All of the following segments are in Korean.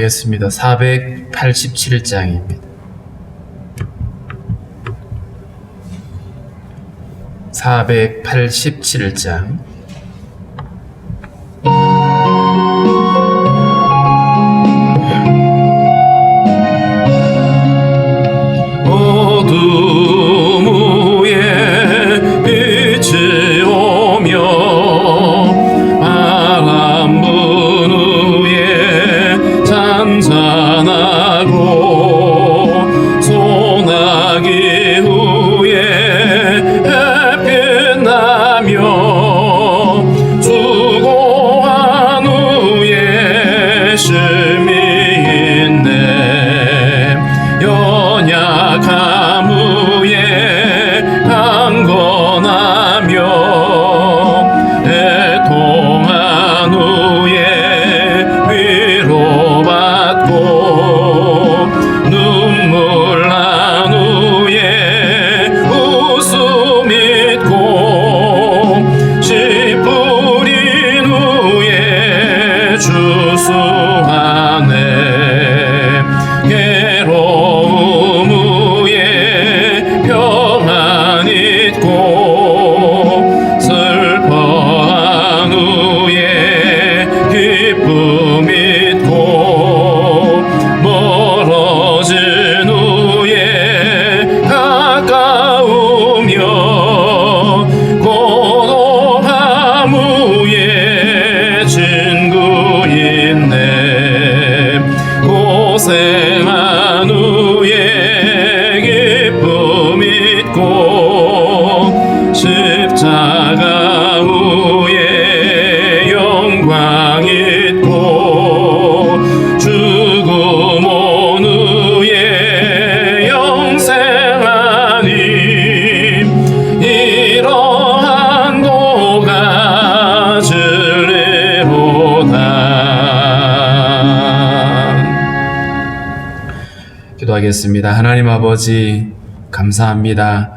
기도하겠습니다. 487장입니다. 487장. 어둠 위에 빛이 오며 바람 분 위에 잔잔하고 소나기 후에 햇빛 나며 수고한 후에 쉼이 있네. 연약함 후에 강건하며 애통한 후에 위로받고 눈물 난 후에 웃음 있고 씨 뿌린 후에 주수하네. 괴로움 후에 평안 있고 슬퍼한 후에 기쁨 있고 멀어진 후에 가까우며 고독함 후에 친구 있네. 고생한 후에 기쁨 있고 십자가 후에 영광 있고 죽음 온 후에 영생하니 이러한 도가 진리로다. 기도하겠습니다. 하나님 아버지, 감사합니다.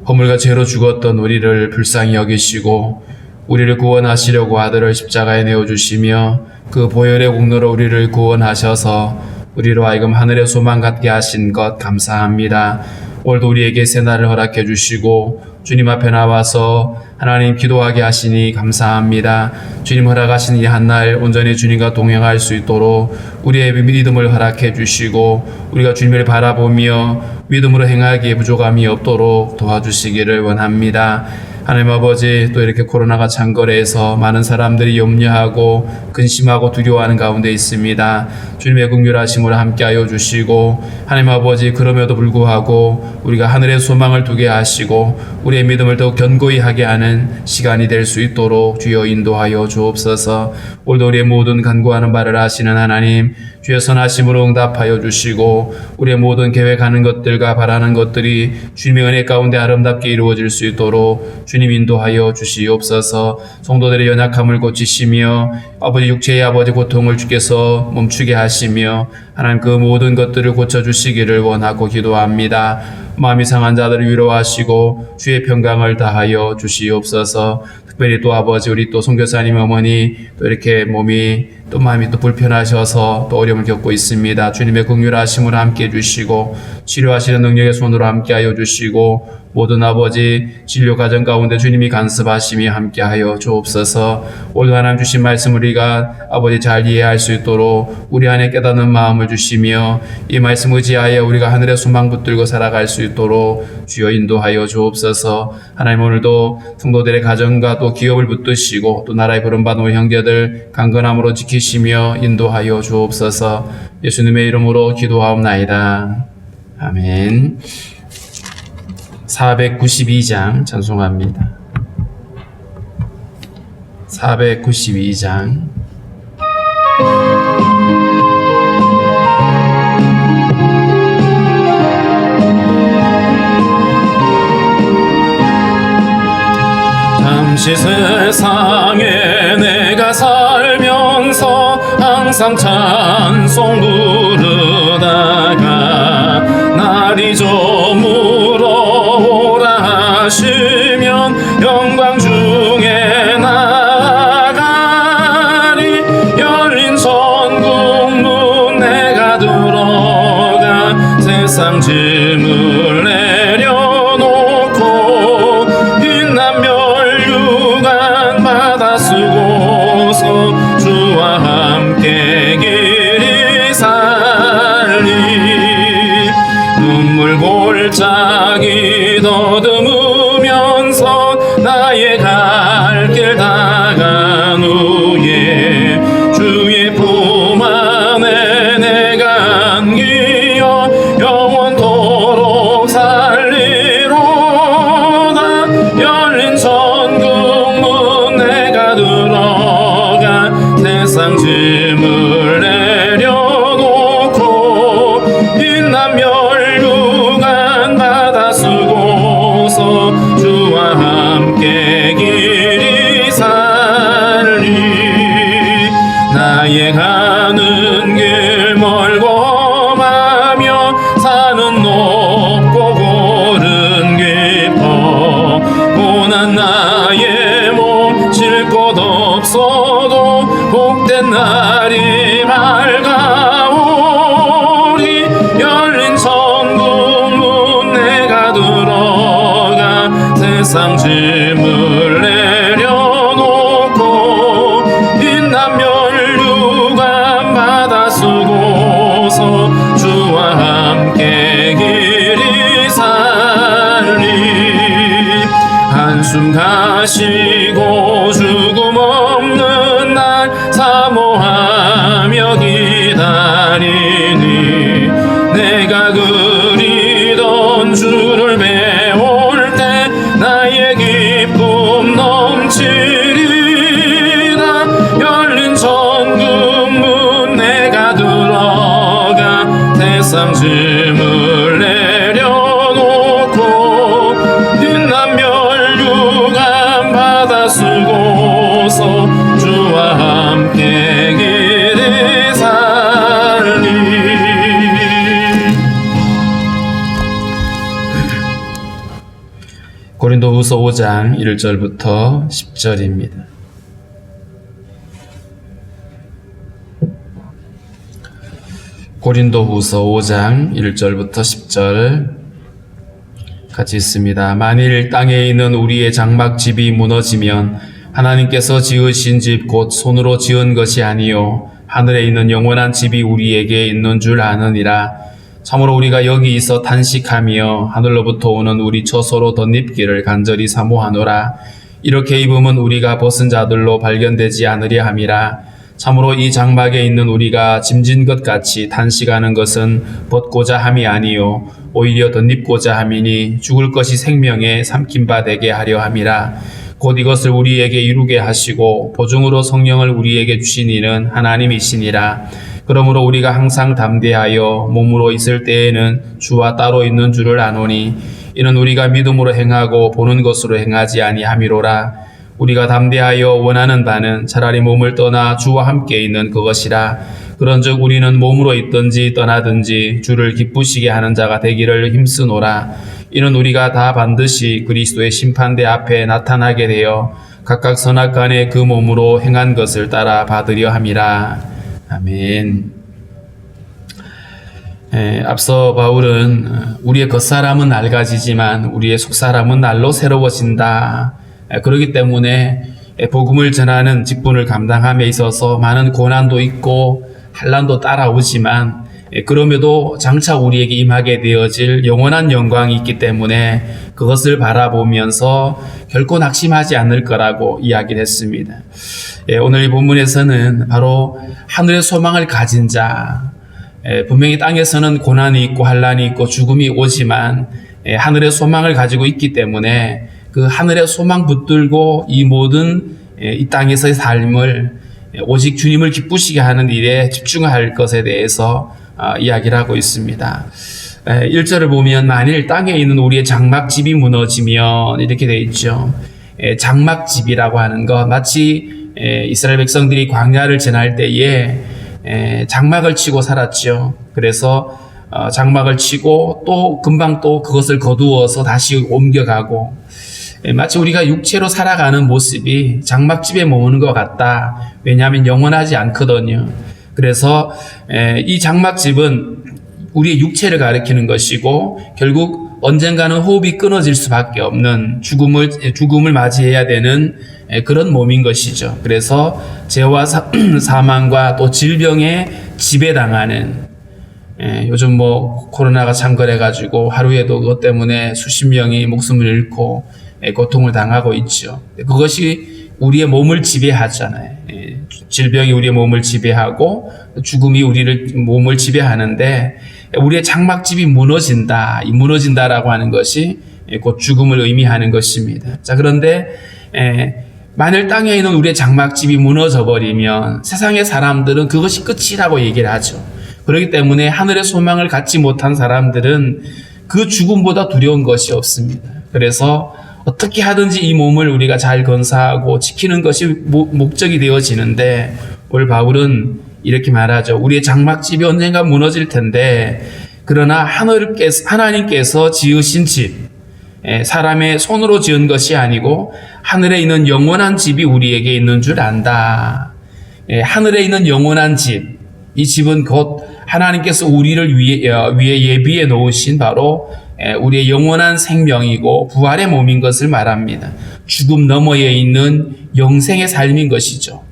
허물과 죄로 죽었던 우리를 불쌍히 여기시고 우리를 구원하시려고 아들을 십자가에 내어주시며 그 보혈의 공로로 우리를 구원하셔서 우리로 하여금 하늘의 소망 갖게 하신 것 감사합니다. 오늘도 우리에게 새날을 허락해 주시고 주님 앞에 나와서 하나님 기도하게 하시니 감사합니다. 주님 허락하신 이 한날 온전히 주님과 동행할 수 있도록 우리의 믿음을 허락해 주시고 우리가 주님을 바라보며 믿음으로 행하기에 부족함이 없도록 도와주시기를 원합니다. 하나님 아버지, 또 이렇게 코로나가 창궐해서 많은 사람들이 염려하고 근심하고 두려워하는 가운데 있습니다. 주님의 긍휼하심으로 함께하여 주시고 하나님 아버지, 그럼에도 불구하고 우리가 하늘의 소망을 두게 하시고 우리의 믿음을 더욱 견고히 하게 하는 시간이 될 수 있도록 주여 인도하여 주옵소서. 오늘도 우리의 모든 간구하는 바를 아시는 하나님, 주의 선하심으로 응답하여 주시고 우리의 모든 계획하는 것들과 바라는 것들이 주님의 은혜 가운데 아름답게 이루어질 수 있도록 주님 인도하여 주시옵소서. 성도들의 연약함을 고치시며 아버지 육체의 아버지 고통을 주께서 멈추게 하시며 하나님 그 모든 것들을 고쳐주시기를 원하고 기도합니다. 마음이 상한 자들을 위로하시고 주의 평강을 다하여 주시옵소서. 특별히 또 아버지, 우리 또 선교사님 어머니 또 이렇게 몸이 또 마음이 또 불편하셔서 또 어려움을 겪고 있습니다. 주님의 긍휼하심으로 함께 해주시고 치료하시는 능력의 손으로 함께하여 주시고 모든 아버지 진료 과정 가운데 주님이 간섭하심이 함께하여 주옵소서. 오늘 하나님 주신 말씀 우리가 아버지 잘 이해할 수 있도록 우리 안에 깨닫는 마음을 주시며 이 말씀 의지하여 우리가 하늘의 소망 붙들고 살아갈 수 있도록 주여 인도하여 주옵소서. 하나님 오늘도 성도들의 가정과 또 기업을 붙드시고 또 나라의 부름받은 우리 형제들 강건함으로 지키시며 인도하여 주옵소서. 예수님의 이름으로 기도하옵나이다. 아멘. 492장 찬송합니다. 492장. 잠시 세상에 내가 살면서 항상 찬송 부르다가 날이 저물어 오라 하시면 영광 중에 나아가리. 열린 천국 문 더듬으면서 나의 갈 길 다간 후에 주의 품 안에 내가 안기어 영원토록 살리로다. 열린 천국문 내가 들어가 세상 짐을 내려놓고 빛난 멸류관 받아 쓰고서 주와 함께 길이 살리. 나의 가는 길 멀고 마며 산은 높고 고른 깊어 고난 나의 몸 쉴 곳 없어도 복된 날이 밝아오리. 열린 천국문 내가 들어가 세상 짐을 내려놓고 빛난 멸류관 받아 쓰고서 주와 함께 길이 살리. 한숨 가시고 죽음 없는 날 사모하며 기다리니 내가 그리던 주를 배울 때 나의 기쁨 넘치리라. 열린 천국문 내가 들어가 세상 짐을 내려놓고 빛난 멸류관 받아 쓰고서 주와 함께 길이 살리. 고린도후서 5장 1절부터 10절입니다. 고린도후서 5장 1절부터 10절 같이 있습니다. 만일 땅에 있는 우리의 장막집이 무너지면 하나님께서 지으신 집 곧 손으로 지은 것이 아니요 하늘에 있는 영원한 집이 우리에게 있는 줄 아느니라. 참으로 우리가 여기 있어 탄식하며 하늘로부터 오는 우리 처소로 덧입기를 간절히 사모하노라. 이렇게 입으면 우리가 벗은 자들로 발견되지 않으려 함이라. 참으로 이 장막에 있는 우리가 짐진 것 같이 탄식하는 것은 벗고자 함이 아니요 오히려 덧입고자 함이니 죽을 것이 생명에 삼킨 바 되게 하려 함이라. 곧 이것을 우리에게 이루게 하시고 보증으로 성령을 우리에게 주신 이는 하나님이시니라. 그러므로 우리가 항상 담대하여 몸으로 있을 때에는 주와 따로 있는 줄을 아노니 이는 우리가 믿음으로 행하고 보는 것으로 행하지 아니함이로라. 우리가 담대하여 원하는 바는 차라리 몸을 떠나 주와 함께 있는 그것이라. 그런즉 우리는 몸으로 있든지 떠나든지 주를 기쁘시게 하는 자가 되기를 힘쓰노라. 이는 우리가 다 반드시 그리스도의 심판대 앞에 나타나게 되어 각각 선악간에 그 몸으로 행한 것을 따라 받으려 함이라. 아멘. 앞서 바울은 우리의 겉사람은 낡아지지만 우리의 속사람은 날로 새로워진다. 그렇기 때문에 복음을 전하는 직분을 감당함에 있어서 많은 고난도 있고 환난도 따라오지만 그럼에도 장차 우리에게 임하게 되어질 영원한 영광이 있기 때문에 그것을 바라보면서 결코 낙심하지 않을 거라고 이야기를 했습니다. 오늘 이 본문에서는 바로 하늘의 소망을 가진 자, 분명히 땅에서는 고난이 있고 환난이 있고 죽음이 오지만 하늘의 소망을 가지고 있기 때문에 그 하늘의 소망 붙들고 이 모든 이 땅에서의 삶을 오직 주님을 기쁘시게 하는 일에 집중할 것에 대해서 이야기를 하고 있습니다. 1절을 보면 만일 땅에 있는 우리의 장막집이 무너지면 이렇게 되어 있죠. 장막집이라고 하는 것, 마치 이스라엘 백성들이 광야를 지날 때에 장막을 치고 살았죠. 그래서 장막을 치고 또 금방 또 그것을 거두어서 다시 옮겨가고, 마치 우리가 육체로 살아가는 모습이 장막집에 머무는 것 같다. 왜냐하면 영원하지 않거든요. 그래서 이 장막집은 우리의 육체를 가리키는 것이고 결국 언젠가는 호흡이 끊어질 수밖에 없는 죽음을 맞이해야 되는 그런 몸인 것이죠. 그래서 죄와 사망과 또 질병에 지배당하는 요즘 뭐 코로나가 창궐해가지고 하루에도 그것 때문에 수십 명이 목숨을 잃고 고통을 당하고 있죠. 그것이 우리의 몸을 지배하잖아요. 질병이 우리의 몸을 지배하고 죽음이 우리를 몸을 지배하는데 우리의 장막집이 무너진다. 이 무너진다라고 하는 것이 곧 죽음을 의미하는 것입니다. 자, 그런데 만일 땅에 있는 우리의 장막집이 무너져 버리면 세상의 사람들은 그것이 끝이라고 얘기를 하죠. 그렇기 때문에 하늘의 소망을 갖지 못한 사람들은 그 죽음보다 두려운 것이 없습니다. 그래서 어떻게 하든지 이 몸을 우리가 잘 건사하고 지키는 것이 목적이 되어지는데 오늘 바울은 이렇게 말하죠. 우리의 장막집이 언젠가 무너질 텐데 그러나 하나님께서 지으신 집, 사람의 손으로 지은 것이 아니고 하늘에 있는 영원한 집이 우리에게 있는 줄 안다. 하늘에 있는 영원한 집, 이 집은 곧 하나님께서 우리를 위해 예비해 놓으신 바로 우리의 영원한 생명이고 부활의 몸인 것을 말합니다. 죽음 너머에 있는 영생의 삶인 것이죠.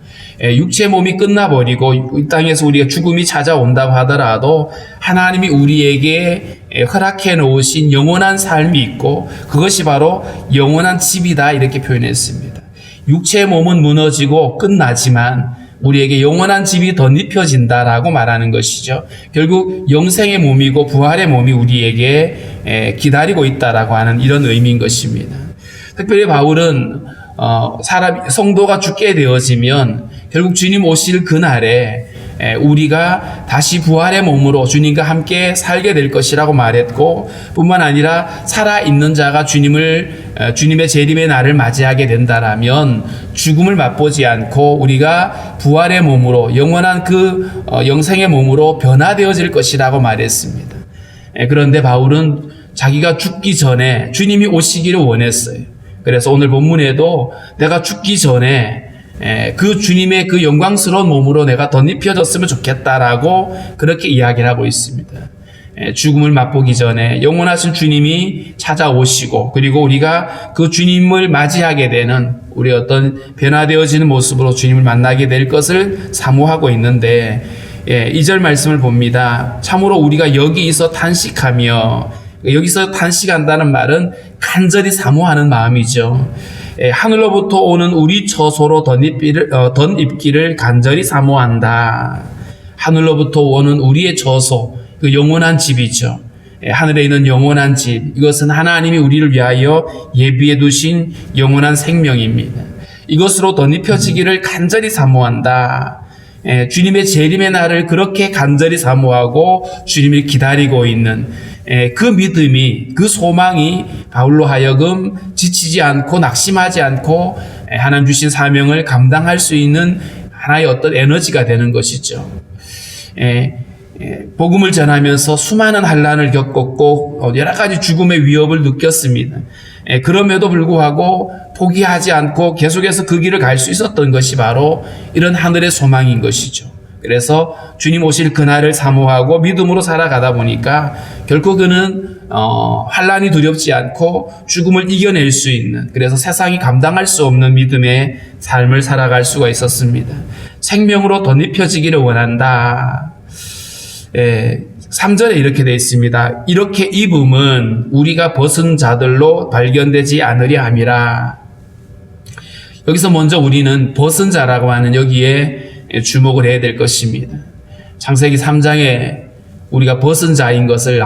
육체의 몸이 끝나버리고 이 땅에서 우리가 죽음이 찾아온다고 하더라도 하나님이 우리에게 허락해 놓으신 영원한 삶이 있고 그것이 바로 영원한 집이다 이렇게 표현했습니다. 육체의 몸은 무너지고 끝나지만 우리에게 영원한 집이 덧입혀진다라고 말하는 것이죠. 결국 영생의 몸이고 부활의 몸이 우리에게 기다리고 있다라고 하는 이런 의미인 것입니다. 특별히 바울은 성도가 죽게 되어지면 결국 주님 오실 그날에 우리가 다시 부활의 몸으로 주님과 함께 살게 될 것이라고 말했고 뿐만 아니라 살아있는 자가 주님의 재림의 날을 맞이하게 된다라면 죽음을 맛보지 않고 우리가 부활의 몸으로 영원한 그 영생의 몸으로 변화되어질 것이라고 말했습니다. 그런데 바울은 자기가 죽기 전에 주님이 오시기를 원했어요. 그래서 오늘 본문에도 내가 죽기 전에 그 주님의 그 영광스러운 몸으로 내가 덧입혀졌으면 좋겠다라고 그렇게 이야기를 하고 있습니다. 죽음을 맛보기 전에 영원하신 주님이 찾아오시고 그리고 우리가 그 주님을 맞이하게 되는 우리 어떤 변화되어지는 모습으로 주님을 만나게 될 것을 사모하고 있는데 2절 말씀을 봅니다. 참으로 우리가 여기서 탄식하며 여기서 탄식한다는 말은 간절히 사모하는 마음이죠. 하늘로부터 오는 우리 처소로 덧입기를 간절히 사모한다. 하늘로부터 오는 우리의 처소, 그 영원한 집이죠. 하늘에 있는 영원한 집, 이것은 하나님이 우리를 위하여 예비해 두신 영원한 생명입니다. 이것으로 덧입혀지기를 간절히 사모한다. 주님의 재림의 날을 그렇게 간절히 사모하고 주님을 기다리고 있는 그 믿음이, 그 소망이 바울로 하여금 지치지 않고 낙심하지 않고 하나님 주신 사명을 감당할 수 있는 하나의 어떤 에너지가 되는 것이죠. 복음을 전하면서 수많은 환난을 겪었고 여러 가지 죽음의 위협을 느꼈습니다. 그럼에도 불구하고 포기하지 않고 계속해서 그 길을 갈 수 있었던 것이 바로 이런 하늘의 소망인 것이죠. 그래서 주님 오실 그날을 사모하고 믿음으로 살아가다 보니까 결코 그는 환난이 두렵지 않고 죽음을 이겨낼 수 있는, 그래서 세상이 감당할 수 없는 믿음의 삶을 살아갈 수가 있었습니다. 생명으로 덧입혀지기를 원한다. 3절에 이렇게 되어 있습니다. 이렇게 입음은 우리가 벗은 자들로 발견되지 않으려 함이라. 여기서 먼저 우리는 벗은 자라고 하는 여기에 주목을 해야 될 것입니다. 창세기 3장에 우리가 벗은 자인 것을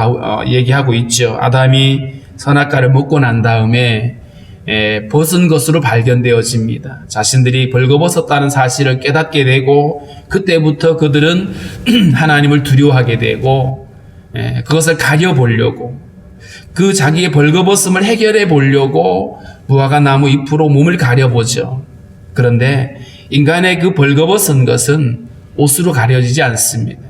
얘기하고 있죠. 아담이 선악과를 먹고 난 다음에 벗은 것으로 발견되어집니다. 자신들이 벌거벗었다는 사실을 깨닫게 되고 그때부터 그들은 하나님을 두려워하게 되고 그것을 가려보려고, 그 자기의 벌거벗음을 해결해 보려고 무화과 나무 잎으로 몸을 가려보죠. 그런데 인간의 그 벌거벗은 것은 옷으로 가려지지 않습니다.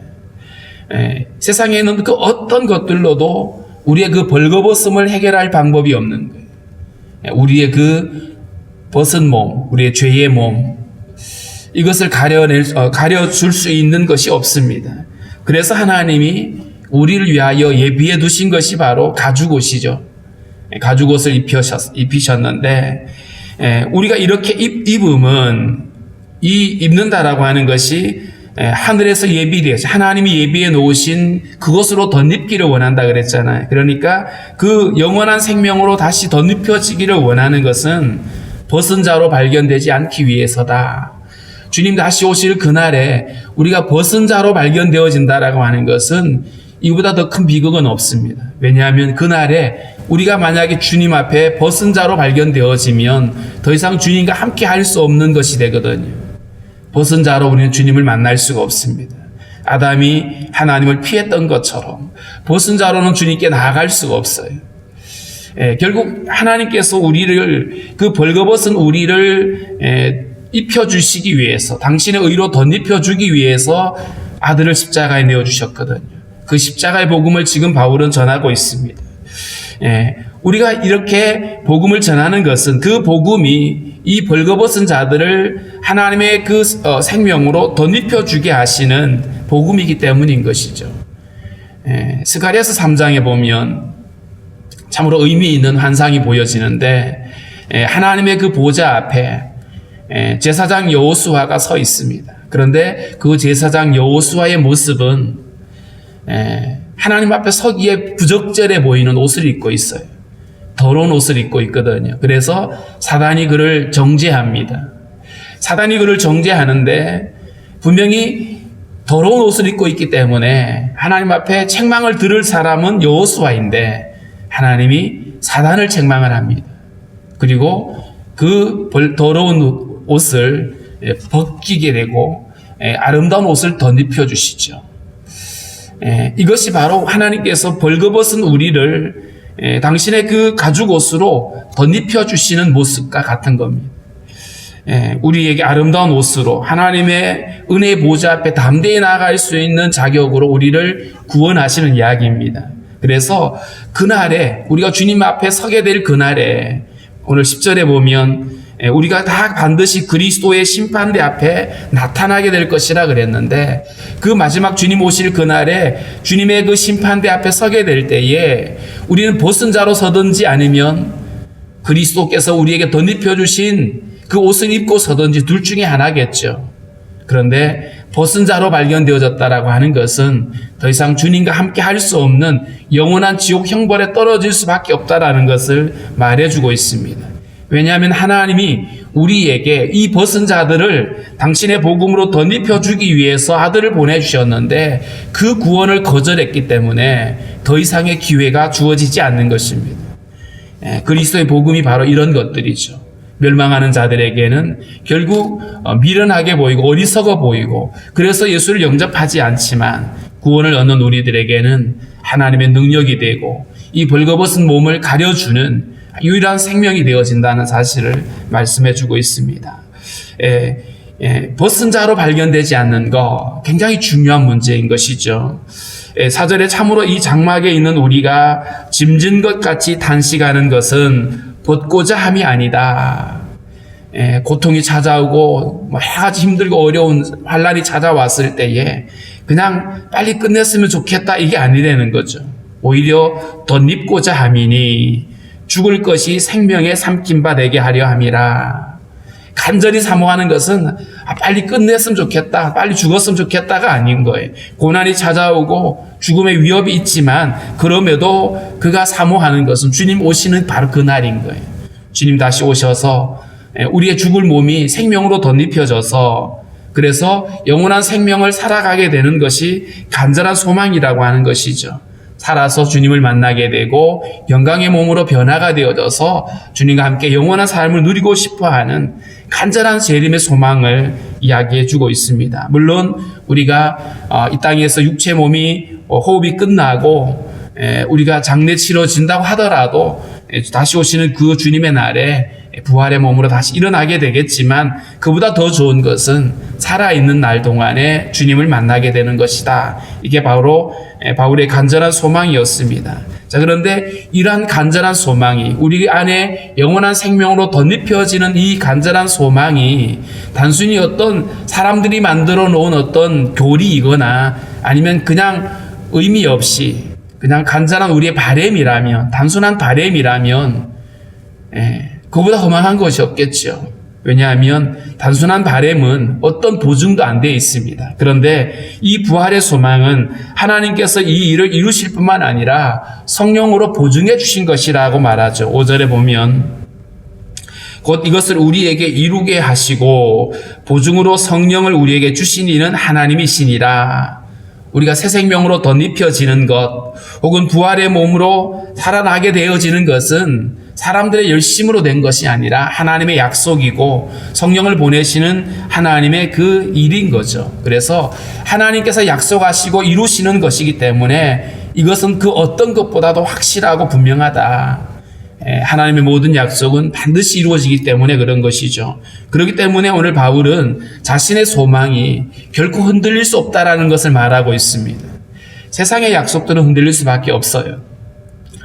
세상에 있는 그 어떤 것들로도 우리의 그 벌거벗음을 해결할 방법이 없는 거예요. 우리의 그 벗은 몸, 우리의 죄의 몸, 이것을 가려줄 수 있는 것이 없습니다. 그래서 하나님이 우리를 위하여 예비해 두신 것이 바로 가죽옷이죠. 가죽옷을 입히셨는데 우리가 이렇게 입음은 이 입는다라고 하는 것이 하늘에서 예비되어서 하나님이 예비해 놓으신 그것으로 덧입기를 원한다 그랬잖아요. 그러니까 그 영원한 생명으로 다시 덧입혀지기를 원하는 것은 벗은 자로 발견되지 않기 위해서다. 주님 다시 오실 그날에 우리가 벗은 자로 발견되어진다라고 하는 것은 이보다 더 큰 비극은 없습니다. 왜냐하면 그날에 우리가 만약에 주님 앞에 벗은 자로 발견되어지면 더 이상 주님과 함께 할 수 없는 것이 되거든요. 벗은 자로 우리는 주님을 만날 수가 없습니다. 아담이 하나님을 피했던 것처럼 벗은 자로는 주님께 나아갈 수가 없어요. 결국 하나님께서 우리를 그 벌거벗은 우리를 입혀주시기 위해서 당신의 의로 덧입혀주기 위해서 아들을 십자가에 내어주셨거든요. 그 십자가의 복음을 지금 바울은 전하고 있습니다. 우리가 이렇게 복음을 전하는 것은 그 복음이 이 벌거벗은 자들을 하나님의 그 생명으로 덧입혀주게 하시는 복음이기 때문인 것이죠. 스가랴서 3장에 보면 참으로 의미 있는 환상이 보여지는데 하나님의 그 보좌 앞에 제사장 여호수아가 서 있습니다. 그런데 그 제사장 여호수아의 모습은 하나님 앞에 서기에 부적절해 보이는 옷을 입고 있어요. 더러운 옷을 입고 있거든요. 그래서 사단이 그를 정죄합니다. 사단이 그를 정죄하는데 분명히 더러운 옷을 입고 있기 때문에 하나님 앞에 책망을 들을 사람은 여호수아인데 하나님이 사단을 책망을 합니다. 그리고 그 더러운 옷을 벗기게 되고 아름다운 옷을 덧입혀 주시죠. 이것이 바로 하나님께서 벌거벗은 우리를 당신의 그 가죽 옷으로 덧입혀 주시는 모습과 같은 겁니다. 우리에게 아름다운 옷으로 하나님의 은혜의 보좌 앞에 담대히 나아갈 수 있는 자격으로 우리를 구원하시는 이야기입니다. 그래서 그날에 우리가 주님 앞에 서게 될 그날에 오늘 10절에 보면 우리가 다 반드시 그리스도의 심판대 앞에 나타나게 될 것이라 그랬는데 그 마지막 주님 오실 그날에 주님의 그 심판대 앞에 서게 될 때에 우리는 벗은 자로 서든지 아니면 그리스도께서 우리에게 덧입혀 주신 그 옷을 입고 서든지 둘 중에 하나겠죠. 그런데 벗은 자로 발견되어졌다라고 하는 것은 더 이상 주님과 함께 할 수 없는 영원한 지옥 형벌에 떨어질 수밖에 없다라는 것을 말해주고 있습니다. 왜냐하면 하나님이 우리에게 이 벗은 자들을 당신의 복음으로 덧입혀주기 위해서 아들을 보내주셨는데 그 구원을 거절했기 때문에 더 이상의 기회가 주어지지 않는 것입니다. 그리스도의 복음이 바로 이런 것들이죠. 멸망하는 자들에게는 결국 미련하게 보이고 어리석어 보이고 그래서 예수를 영접하지 않지만 구원을 얻는 우리들에게는 하나님의 능력이 되고 이 벌거벗은 몸을 가려주는 유일한 생명이 되어진다는 사실을 말씀해 주고 있습니다. 벗은 자로 발견되지 않는 거 굉장히 중요한 문제인 것이죠. 4절에 참으로 이 장막에 있는 우리가 짐진 것 같이 단식하는 것은 벗고자 함이 아니다. 고통이 찾아오고 여러 가지 힘들고 어려운 환난이 찾아왔을 때에 그냥 빨리 끝냈으면 좋겠다 이게 아니라는 거죠. 오히려 덧입고자 함이니 죽을 것이 생명의 삼킨 바 되게 하려 함이라. 간절히 사모하는 것은 빨리 끝냈으면 좋겠다, 빨리 죽었으면 좋겠다가 아닌 거예요. 고난이 찾아오고 죽음의 위협이 있지만 그럼에도 그가 사모하는 것은 주님 오시는 바로 그날인 거예요. 주님 다시 오셔서 우리의 죽을 몸이 생명으로 덧입혀져서 그래서 영원한 생명을 살아가게 되는 것이 간절한 소망이라고 하는 것이죠. 살아서 주님을 만나게 되고 영광의 몸으로 변화가 되어져서 주님과 함께 영원한 삶을 누리고 싶어하는 간절한 재림의 소망을 이야기해 주고 있습니다. 물론 우리가 이 땅에서 육체 몸이 호흡이 끝나고 우리가 장례 치러진다고 하더라도 다시 오시는 그 주님의 날에 부활의 몸으로 다시 일어나게 되겠지만 그보다 더 좋은 것은 살아있는 날 동안에 주님을 만나게 되는 것이다. 이게 바로 바울의 간절한 소망이었습니다. 자, 그런데 이러한 간절한 소망이 우리 안에 영원한 생명으로 덧입혀지는 이 간절한 소망이 단순히 어떤 사람들이 만들어 놓은 어떤 교리이거나 아니면 그냥 의미 없이 그냥 간절한 우리의 바램이라면 단순한 바램이라면 그보다 험한 것이 없겠죠. 왜냐하면 단순한 바램은 어떤 보증도 안 돼 있습니다. 그런데 이 부활의 소망은 하나님께서 이 일을 이루실 뿐만 아니라 성령으로 보증해 주신 것이라고 말하죠. 5절에 보면 곧 이것을 우리에게 이루게 하시고 보증으로 성령을 우리에게 주신 이는 하나님이시니라. 우리가 새 생명으로 덧입혀지는 것 혹은 부활의 몸으로 살아나게 되어지는 것은 사람들의 열심으로 된 것이 아니라 하나님의 약속이고 성령을 보내시는 하나님의 그 일인 거죠. 그래서 하나님께서 약속하시고 이루시는 것이기 때문에 이것은 그 어떤 것보다도 확실하고 분명하다. 하나님의 모든 약속은 반드시 이루어지기 때문에 그런 것이죠. 그렇기 때문에 오늘 바울은 자신의 소망이 결코 흔들릴 수 없다라는 것을 말하고 있습니다. 세상의 약속들은 흔들릴 수밖에 없어요.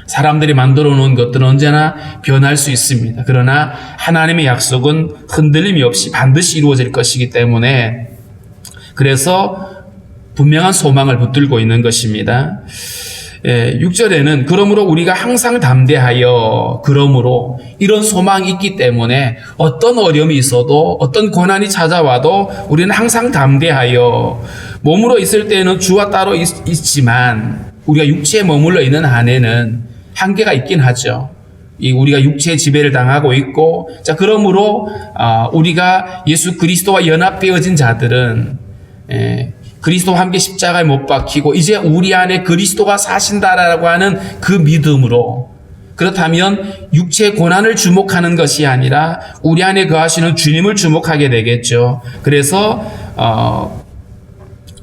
사람들이 만들어 놓은 것들은 언제나 변할 수 있습니다. 그러나 하나님의 약속은 흔들림이 없이 반드시 이루어질 것이기 때문에 그래서 분명한 소망을 붙들고 있는 것입니다. 6절에는 그러므로 우리가 항상 담대하여 그러므로 이런 소망이 있기 때문에 어떤 어려움이 있어도 어떤 고난이 찾아와도 우리는 항상 담대하여 몸으로 있을 때는 주와 따로 있지만 우리가 육체에 머물러 있는 한에는 한계가 있긴 하죠. 우리가 육체의 지배를 당하고 있고 자 그러므로 우리가 예수 그리스도와 연합되어진 자들은 그리스도와 함께 십자가에 못 박히고 이제 우리 안에 그리스도가 사신다라고 하는 그 믿음으로 그렇다면 육체의 고난을 주목하는 것이 아니라 우리 안에 거하시는 주님을 주목하게 되겠죠. 그래서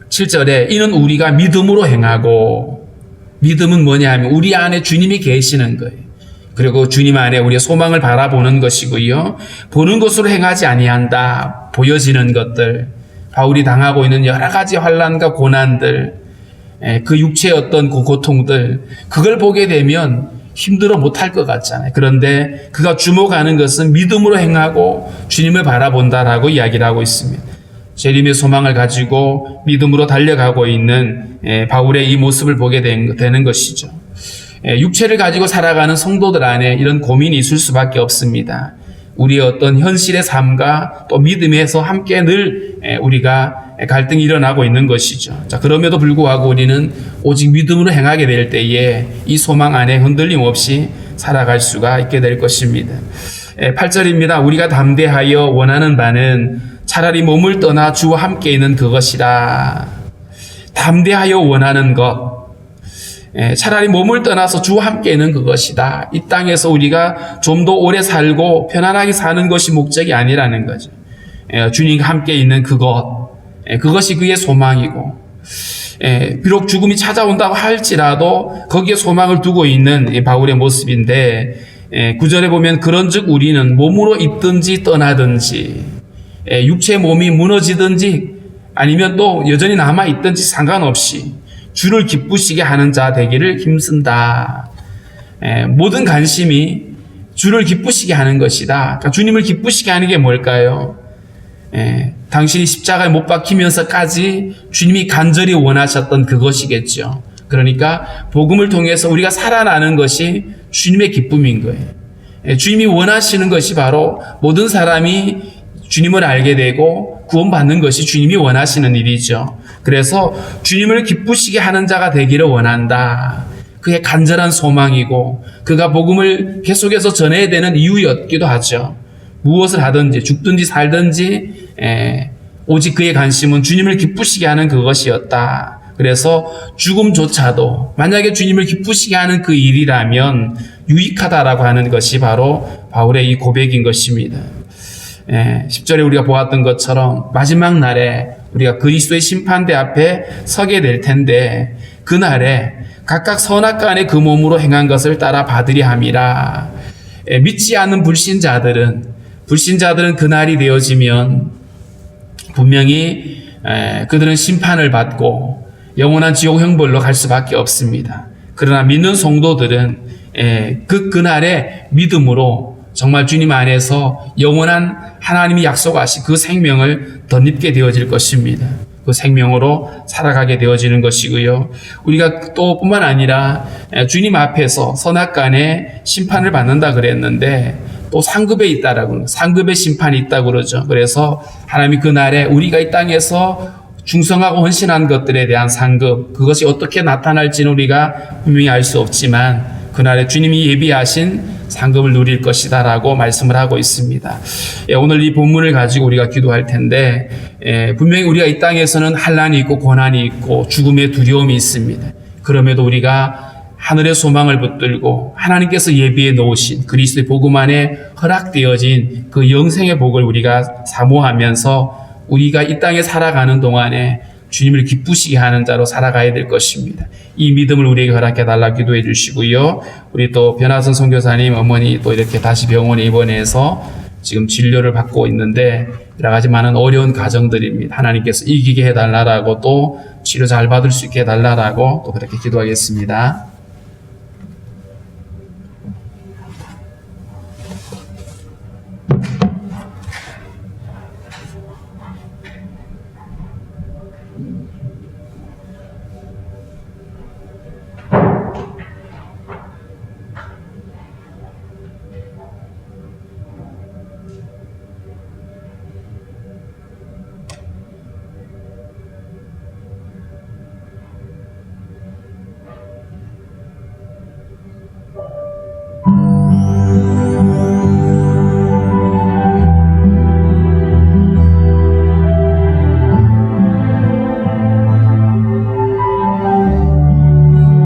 7절에 이는 우리가 믿음으로 행하고 믿음은 뭐냐 하면 우리 안에 주님이 계시는 거예요. 그리고 주님 안에 우리의 소망을 바라보는 것이고요. 보는 것으로 행하지 아니한다. 보여지는 것들 바울이 당하고 있는 여러 가지 환난과 고난들, 그 육체의 어떤 그 고통들, 그걸 보게 되면 힘들어 못할 것 같잖아요. 그런데 그가 주목하는 것은 믿음으로 행하고 주님을 바라본다라고 이야기를 하고 있습니다. 재림의 소망을 가지고 믿음으로 달려가고 있는 바울의 이 모습을 보게 되는 것이죠. 육체를 가지고 살아가는 성도들 안에 이런 고민이 있을 수밖에 없습니다. 우리의 어떤 현실의 삶과 또 믿음에서 함께 늘 우리가 갈등이 일어나고 있는 것이죠. 자, 그럼에도 불구하고 우리는 오직 믿음으로 행하게 될 때에 이 소망 안에 흔들림 없이 살아갈 수가 있게 될 것입니다. 8절입니다. 우리가 담대하여 원하는 바는 차라리 몸을 떠나 주와 함께 있는 그것이라. 담대하여 원하는 것. 차라리 몸을 떠나서 주와 함께 있는 그것이다. 이 땅에서 우리가 좀 더 오래 살고 편안하게 사는 것이 목적이 아니라는 거죠. 주님과 함께 있는 그것이 그의 소망이고 비록 죽음이 찾아온다고 할지라도 거기에 소망을 두고 있는 바울의 모습인데 9절에 보면 그런즉 우리는 몸으로 있든지 떠나든지 육체의 몸이 무너지든지 아니면 또 여전히 남아있든지 상관없이 주를 기쁘시게 하는 자 되기를 힘쓴다. 모든 관심이 주를 기쁘시게 하는 것이다. 그러니까 주님을 기쁘시게 하는 게 뭘까요? 당신이 십자가에 못 박히면서까지 주님이 간절히 원하셨던 그것이겠죠. 그러니까 복음을 통해서 우리가 살아나는 것이 주님의 기쁨인 거예요. 주님이 원하시는 것이 바로 모든 사람이 주님을 알게 되고 구원받는 것이 주님이 원하시는 일이죠. 그래서 주님을 기쁘시게 하는 자가 되기를 원한다. 그의 간절한 소망이고 그가 복음을 계속해서 전해야 되는 이유였기도 하죠. 무엇을 하든지 죽든지 살든지 오직 그의 관심은 주님을 기쁘시게 하는 그것이었다. 그래서 죽음조차도 만약에 주님을 기쁘시게 하는 그 일이라면 유익하다라고 하는 것이 바로 바울의 이 고백인 것입니다. 10절에 우리가 보았던 것처럼 마지막 날에 우리가 그리스도의 심판대 앞에 서게 될 텐데 그날에 각각 선악과 안에 그 몸으로 행한 것을 따라 받으려 함이라. 믿지 않는 불신자들은 그날이 되어지면 분명히 그들은 심판을 받고 영원한 지옥 형벌로 갈 수밖에 없습니다. 그러나 믿는 성도들은 그날의 믿음으로 정말 주님 안에서 영원한 하나님이 약속하신 그 생명을 덧입게 되어질 것입니다. 그 생명으로 살아가게 되어지는 것이고요. 우리가 또 뿐만 아니라 주님 앞에서 선악간에 심판을 받는다 그랬는데 또 상급에 있다라고, 상급의 심판이 있다고 그러죠. 그래서 하나님이 그날에 우리가 이 땅에서 중성하고 헌신한 것들에 대한 상급, 그것이 어떻게 나타날지는 우리가 분명히 알 수 없지만 그날에 주님이 예비하신 상급을 누릴 것이다라고 말씀을 하고 있습니다. 오늘 이 본문을 가지고 우리가 기도할 텐데 분명히 우리가 이 땅에서는 환난이 있고 고난이 있고 죽음의 두려움이 있습니다. 그럼에도 우리가 하늘의 소망을 붙들고 하나님께서 예비해 놓으신 그리스도의 복음 안에 허락되어진 그 영생의 복을 우리가 사모하면서 우리가 이 땅에 살아가는 동안에 주님을 기쁘시게 하는 자로 살아가야 될 것입니다. 이 믿음을 우리에게 허락해 달라 기도해 주시고요. 우리 또 변화선 선교사님 어머니 또 이렇게 다시 병원에 입원해서 지금 진료를 받고 있는데 여러 가지 많은 어려운 가정들입니다. 하나님께서 이기게 해달라고 또 치료 잘 받을 수 있게 해달라고 또 그렇게 기도하겠습니다.